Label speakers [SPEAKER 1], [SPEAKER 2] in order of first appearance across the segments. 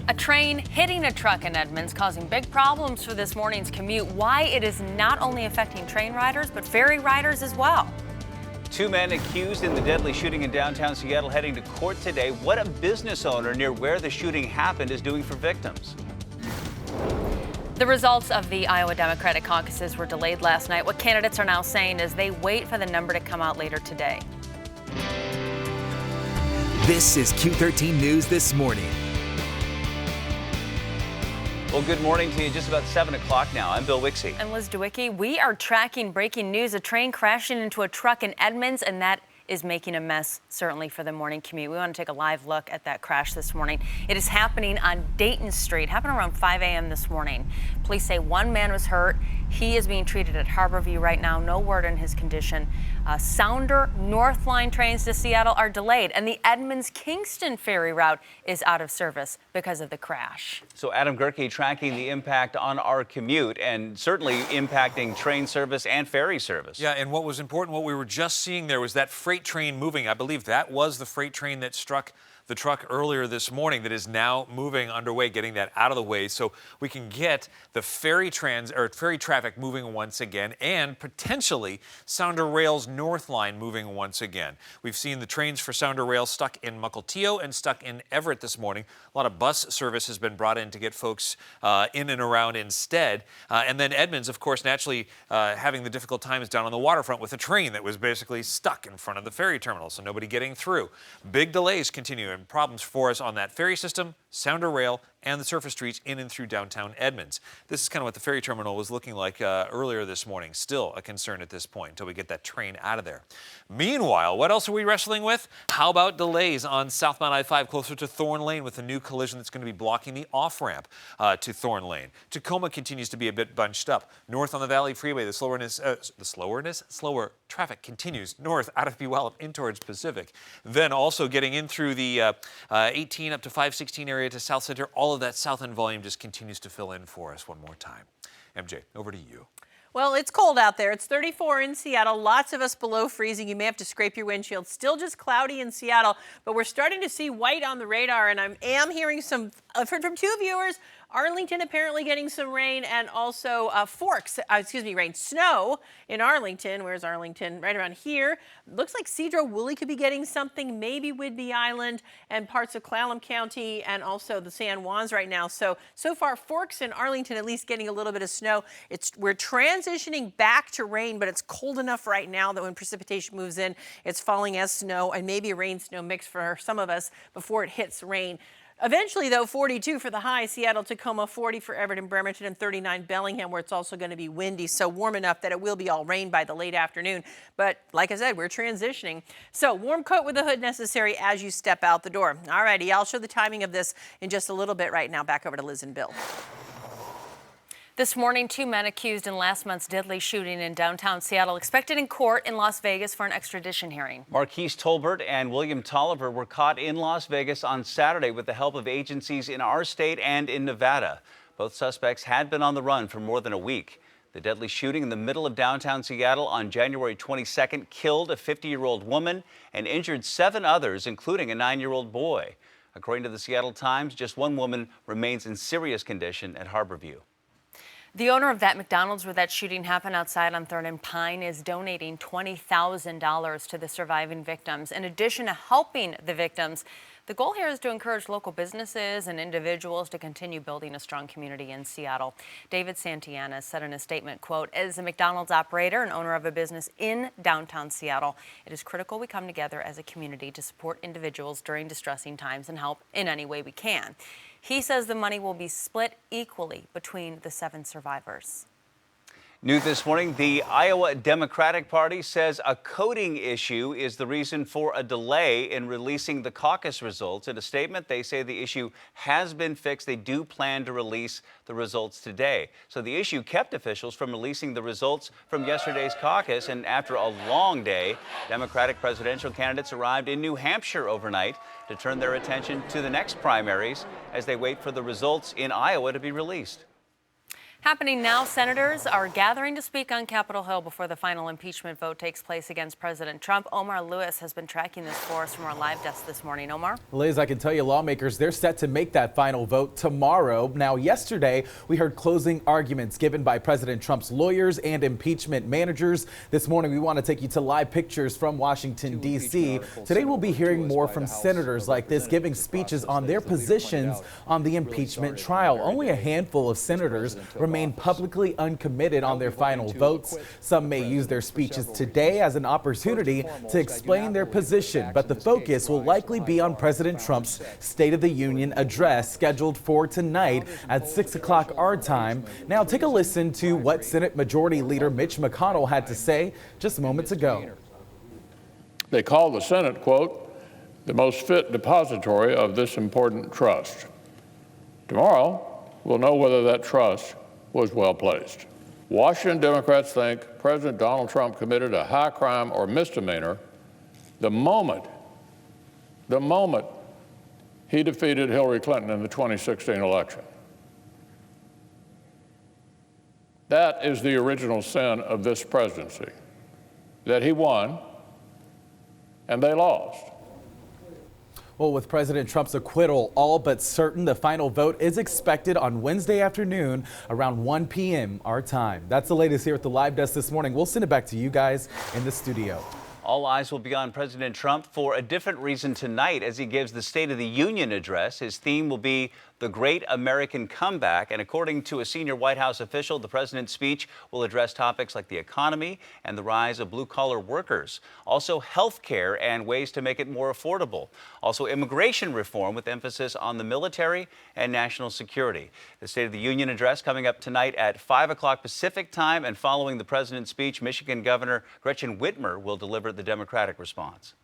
[SPEAKER 1] A train hitting a truck in Edmonds causing big problems for this morning's commute. Why it is not only affecting train riders, but ferry riders as well.
[SPEAKER 2] Two men accused in the deadly shooting in downtown Seattle heading to court today. What a business owner near where the shooting happened is doing for victims.
[SPEAKER 1] The results of the Iowa Democratic caucuses were delayed last night. What candidates are now saying is they wait for the number to come out later today.
[SPEAKER 3] This is Q13 News This Morning.
[SPEAKER 2] Well, good morning to you. Just about 7 o'clock now. I'm Bill Wixie.
[SPEAKER 1] I'm Liz DeWicki. We are tracking breaking news. A train crashing into a truck in Edmonds, and that is making a mess, certainly, for the morning commute. We want to take a live look at that crash this morning. It is happening on Dayton Street. Happened around 5 a.m. this morning. Police say one man was hurt. He is being treated at Harborview right now. No word on his condition. Sounder North Line trains to Seattle are delayed, and the Edmonds-Kingston ferry route is out of service because of the crash.
[SPEAKER 2] So Adam Gerke tracking the impact on our commute and certainly impacting train service and ferry service.
[SPEAKER 4] Yeah, and what was important, what we were just seeing there was that freight train moving. I believe that was the freight train that struck the truck earlier this morning that is now moving underway, getting that out of the way so we can get the ferry traffic moving once again and potentially Sounder Rail's North Line moving once again. We've seen the trains for Sounder Rail stuck in Mukilteo and stuck in Everett this morning. A lot of bus service has been brought in to get folks in and around instead. And then Edmonds, of course, naturally having the difficult times down on the waterfront with a train that was basically stuck in front of the ferry terminal, so nobody getting through. Big delays continue and problems for us on that ferry system, Sounder Rail, and the surface streets in and through downtown Edmonds. This is kind of what the ferry terminal was looking like earlier this morning. Still a concern at this point until we get that train out of there. Meanwhile, what else are we wrestling with? How about delays on southbound I-5 closer to Thorn Lane with a new collision that's going to be blocking the off-ramp to Thorn Lane. Tacoma continues to be a bit bunched up. North on the Valley Freeway, slower traffic continues north out of Puyallup in towards Pacific. Then also getting in through the 18 up to 516 area to South Center. All of that south end volume just continues to fill in for us one more time. MJ, over to you.
[SPEAKER 5] Well, it's cold out there. It's 34 in Seattle. Lots of us below freezing. You may have to scrape your windshield. Still just cloudy in Seattle, but we're starting to see white on the radar, and I am hearing I've heard from two viewers, Arlington apparently getting some rain, and also snow in Arlington. Where's Arlington? Right around here. Looks like Cedro-Woolley could be getting something, maybe Whidbey Island and parts of Clallam County and also the San Juans right now. So far, Forks and Arlington at least getting a little bit of snow. We're transitioning back to rain, but it's cold enough right now that when precipitation moves in, it's falling as snow and maybe a rain-snow mix for some of us before it hits rain. Eventually, though, 42 for the high, Seattle, Tacoma, 40 for Everett and Bremerton, and 39 Bellingham, where it's also going to be windy, so warm enough that it will be all rain by the late afternoon. But like I said, we're transitioning. So warm coat with a hood necessary as you step out the door. All righty, I'll show the timing of this in just a little bit right now. Back over to Liz and Bill.
[SPEAKER 1] This morning, two men accused in last month's deadly shooting in downtown Seattle expected in court in Las Vegas for an extradition hearing.
[SPEAKER 2] Marquise Tolbert and William Tolliver were caught in Las Vegas on Saturday with the help of agencies in our state and in Nevada. Both suspects had been on the run for more than a week. The deadly shooting in the middle of downtown Seattle on January 22nd killed a 50-year-old woman and injured 7 others, including a 9-year-old boy. According to the Seattle Times, just one woman remains in serious condition at Harborview.
[SPEAKER 1] The owner of that McDonald's where that shooting happened outside on 3rd and Pine is donating $20,000 to the surviving victims. In addition to helping the victims, the goal here is to encourage local businesses and individuals to continue building a strong community in Seattle. David Santiana said in a statement, quote, "As a McDonald's operator and owner of a business in downtown Seattle, it is critical we come together as a community to support individuals during distressing times and help in any way we can." He says the money will be split equally between the 7 survivors.
[SPEAKER 2] New this morning, the Iowa Democratic Party says a coding issue is the reason for a delay in releasing the caucus results. In a statement, they say the issue has been fixed. They do plan to release the results today. So the issue kept officials from releasing the results from yesterday's caucus. And after a long day, Democratic presidential candidates arrived in New Hampshire overnight to turn their attention to the next primaries as they wait for the results in Iowa to be released.
[SPEAKER 1] Happening now, senators are gathering to speak on Capitol Hill before the final impeachment vote takes place against President Trump. Omar Lewis has been tracking this for us from our live desk this morning. Omar?
[SPEAKER 6] Liz, I can tell you lawmakers, they're set to make that final vote tomorrow. Now, yesterday, we heard closing arguments given by President Trump's lawyers and impeachment managers. This morning, we want to take you to live pictures from Washington, D.C. Today, we'll be hearing more from senators like this, giving speeches on their positions on the impeachment trial. Only a handful of senators remain publicly uncommitted on their final votes. Some may use their speeches today as an opportunity to explain their position, but the focus will likely be on President Trump's State of the Union address scheduled for tonight at 6 o'clock our time. Now take a listen to what Senate Majority Leader Mitch McConnell had to say just moments ago.
[SPEAKER 7] They call the Senate, quote, the most fit depository of this important trust. Tomorrow, we'll know whether that trust was well placed. Washington Democrats think President Donald Trump committed a high crime or misdemeanor the moment he defeated Hillary Clinton in the 2016 election. That is the original sin of this presidency, that he won and they lost.
[SPEAKER 6] Well, with President Trump's acquittal all but certain, the final vote is expected on Wednesday afternoon around 1 p.m. our time. That's the latest here at the live desk this morning. We'll send it back to you guys in the studio.
[SPEAKER 2] All eyes will be on President Trump for a different reason tonight as he gives the State of the Union address. His theme will be the Great American Comeback. And according to a senior White House official, the president's speech will address topics like the economy and the rise of blue-collar workers. Also, health care and ways to make it more affordable. Also, immigration reform with emphasis on the military and national security. The State of the Union address coming up tonight at 5 o'clock Pacific time. And following the president's speech, Michigan Governor Gretchen Whitmer will deliver the Democratic response.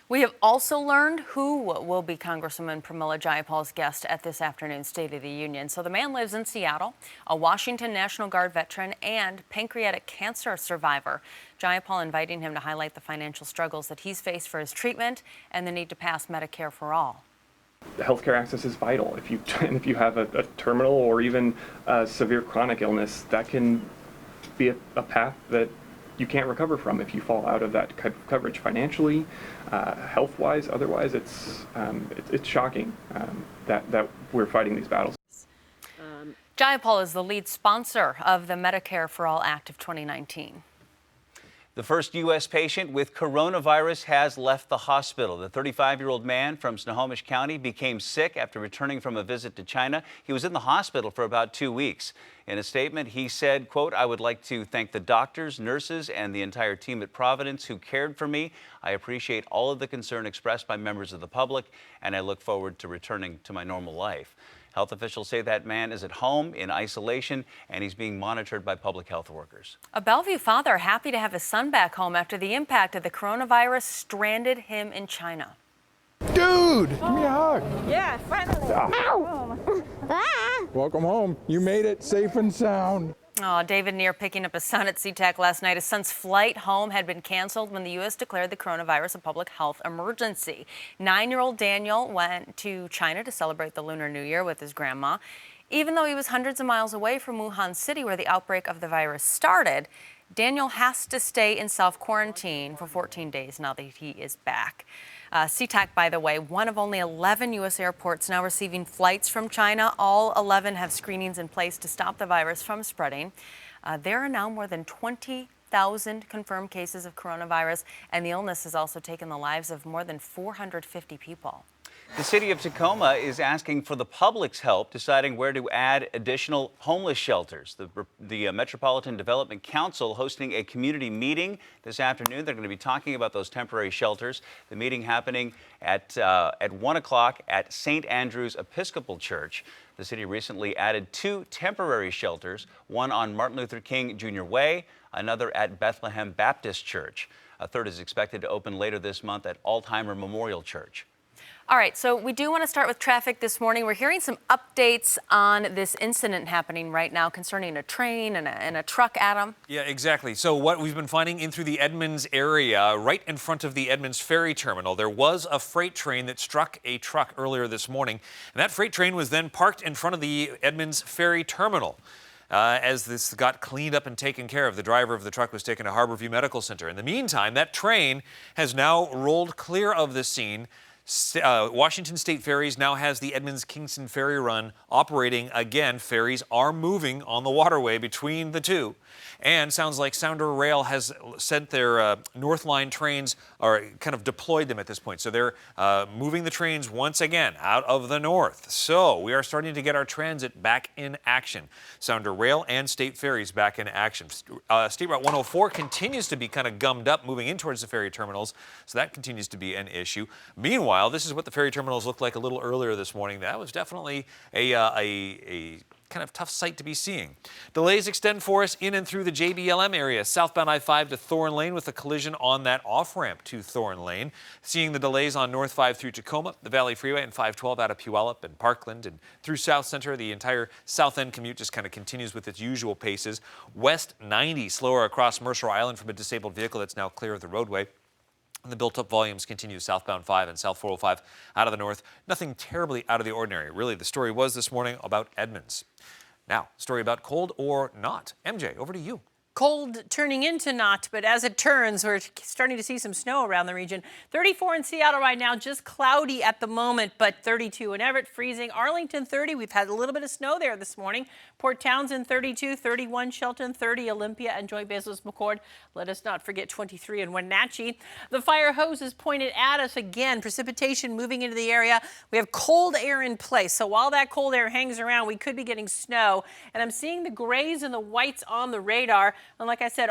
[SPEAKER 1] We have also learned who will be Congresswoman Pramila Jayapal's guest at this afternoon's State of the Union. So the man lives in Seattle, a Washington National Guard veteran and pancreatic cancer survivor. Jayapal inviting him to highlight the financial struggles that he's faced for his treatment and the need to pass Medicare for all.
[SPEAKER 8] Healthcare access is vital. If you have a terminal or even a severe chronic illness, that can be a path that you can't recover from if you fall out of that coverage financially, health-wise, otherwise. It's shocking that we're fighting these battles.
[SPEAKER 1] Jayapal is the lead sponsor of the Medicare for All Act of 2019.
[SPEAKER 2] The first U.S. patient with coronavirus has left the hospital. The 35-year-old man from Snohomish County became sick after returning from a visit to China. He was in the hospital for about 2 weeks. In a statement, he said, quote, "I would like to thank the doctors, nurses, and the entire team at Providence who cared for me. I appreciate all of the concern expressed by members of the public, and I look forward to returning to my normal life." Health officials say that man is at home in isolation, and he's being monitored by public health workers.
[SPEAKER 1] A Bellevue father happy to have his son back home after the impact of the coronavirus stranded him in China.
[SPEAKER 9] Dude, give me a hug.
[SPEAKER 10] Yeah, finally.
[SPEAKER 9] Welcome home. You made it safe and sound.
[SPEAKER 1] Oh, David Neer picking up his son at SeaTac last night. His son's flight home had been canceled when the U.S. declared the coronavirus a public health emergency. 9-year-old Daniel went to China to celebrate the Lunar New Year with his grandma. Even though he was hundreds of miles away from Wuhan City, where the outbreak of the virus started, Daniel has to stay in self-quarantine for 14 days now that he is back. SeaTac, by the way, one of only 11 U.S. airports now receiving flights from China. All 11 have screenings in place to stop the virus from spreading. There are now more than 20,000 confirmed cases of coronavirus, and the illness has also taken the lives of more than 450 people.
[SPEAKER 2] The city of Tacoma is asking for the public's help deciding where to add additional homeless shelters. The Metropolitan Development Council hosting a community meeting this afternoon. They're going to be talking about those temporary shelters. The meeting happening at 1 o'clock at St. Andrew's Episcopal Church. The city recently added 2 temporary shelters, one on Martin Luther King Jr. Way, another at Bethlehem Baptist Church. A third is expected to open later this month at Alzheimer Memorial Church.
[SPEAKER 1] All right, so we do want to start with traffic this morning. We're hearing some updates on this incident happening right now concerning a train and a truck, Adam.
[SPEAKER 4] Yeah, exactly. So what we've been finding in through the Edmonds area, right in front of the Edmonds Ferry Terminal, there was a freight train that struck a truck earlier this morning. And that freight train was then parked in front of the Edmonds Ferry Terminal. as this got cleaned up and taken care of. The driver of the truck was taken to Harborview Medical Center. In the meantime, that train has now rolled clear of the scene. Washington State Ferries now has the Edmonds-Kingston ferry run operating again. Ferries are moving on the waterway between the two. And sounds like Sounder Rail has sent their North Line trains, or kind of deployed them at this point. So they're moving the trains once again out of the north. So we are starting to get our transit back in action. Sounder Rail and State Ferries back in action. State Route 104 continues to be kind of gummed up moving in towards the ferry terminals. So that continues to be an issue. Meanwhile, this is what the ferry terminals looked like a little earlier this morning. That was definitely a kind of tough sight to be seeing. Delays extend for us in and through the JBLM area. Southbound I-5 to Thorn Lane with a collision on that off-ramp to Thorn Lane. Seeing the delays on North 5 through Tacoma, the Valley Freeway, and 512 out of Puyallup and Parkland, and through South Center. The entire south end commute just kind of continues with its usual paces. West 90 slower across Mercer Island from a disabled vehicle that's now clear of the roadway. And the built-up volumes continue southbound 5 and south 405 out of the north. Nothing terribly out of the ordinary. Really, the story was this morning about Edmonds. Now, story about cold or not. MJ, over to you.
[SPEAKER 5] Cold turning into not, but as it turns, we're starting to see some snow around the region. 34 in Seattle right now, just cloudy at the moment, but 32 in Everett, freezing. Arlington 30, we've had a little bit of snow there this morning. Port Townsend 32, 31 Shelton, 30 Olympia and Joy Bezos McCord. Let us not forget 23 in Wenatchee. The fire hose is pointed at us again. Precipitation moving into the area. We have cold air in place, so while that cold air hangs around, we could be getting snow. And I'm seeing the grays and the whites on the radar. And like I said,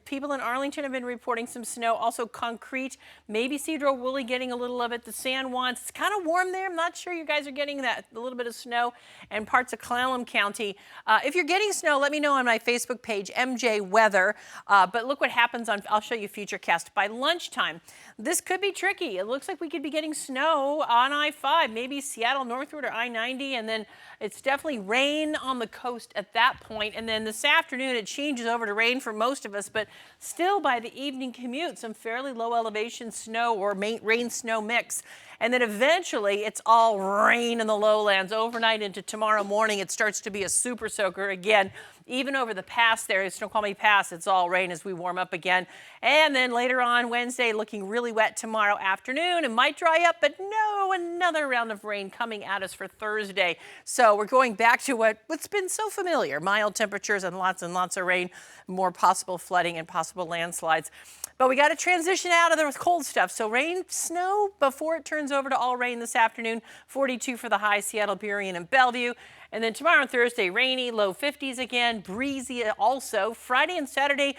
[SPEAKER 5] people in Arlington have been reporting some snow, also concrete, maybe Cedro-Woolley getting a little of it. The San Juans, it's kind of warm there. I'm not sure you guys are getting that, a little bit of snow, and parts of Clallam County. If you're getting snow, let me know on my Facebook page, MJ Weather. But look what happens I'll show you Futurecast. By lunchtime, this could be tricky. It looks like we could be getting snow on I-5, maybe Seattle northward or I-90, and then it's definitely rain on the coast at that point. And then this afternoon, it changes over to rain for most of us, but still by the evening commute, some fairly low elevation snow or rain-snow mix. And then eventually it's all rain in the lowlands. Overnight into tomorrow morning, it starts to be a super soaker again. Even over the pass there, Snoqualmie Pass, it's all rain as we warm up again. And then later on Wednesday, looking really wet tomorrow afternoon. It might dry up, but no, another round of rain coming at us for Thursday. So we're going back to what's been so familiar. Mild temperatures and lots of rain, more possible flooding and possible landslides. But we got to transition out of the cold stuff. So rain, snow before it turns over to all rain this afternoon. 42 for the high, Seattle, Burien, and Bellevue. And then tomorrow and Thursday, rainy, low 50s again, breezy also. Friday and Saturday,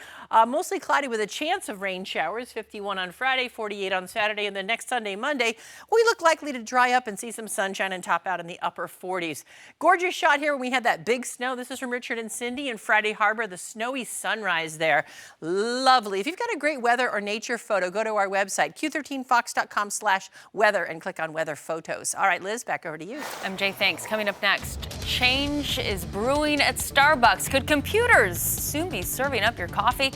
[SPEAKER 5] mostly cloudy with a chance of rain showers. 51 on Friday, 48 on Saturday. And then next Sunday, Monday, we look likely to dry up and see some sunshine and top out in the upper 40s. Gorgeous shot here when we had that big snow. This is from Richard and Cindy in Friday Harbor, the snowy sunrise there. Lovely. If you've got a great weather or nature photo, go to our website, q13fox.com/weather, and click on weather photos. All right, Liz, back over to you.
[SPEAKER 1] MJ, thanks. Coming up next, change is brewing at Starbucks. Could computers soon be serving up your coffee?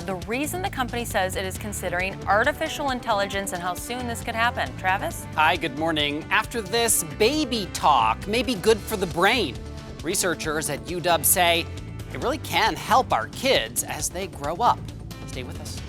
[SPEAKER 1] The reason the company says it is considering artificial intelligence and how soon this could happen. Travis?
[SPEAKER 10] Hi, good morning. After this, baby talk may be good for the brain. Researchers at UW say it really can help our kids as they grow up. Stay with us.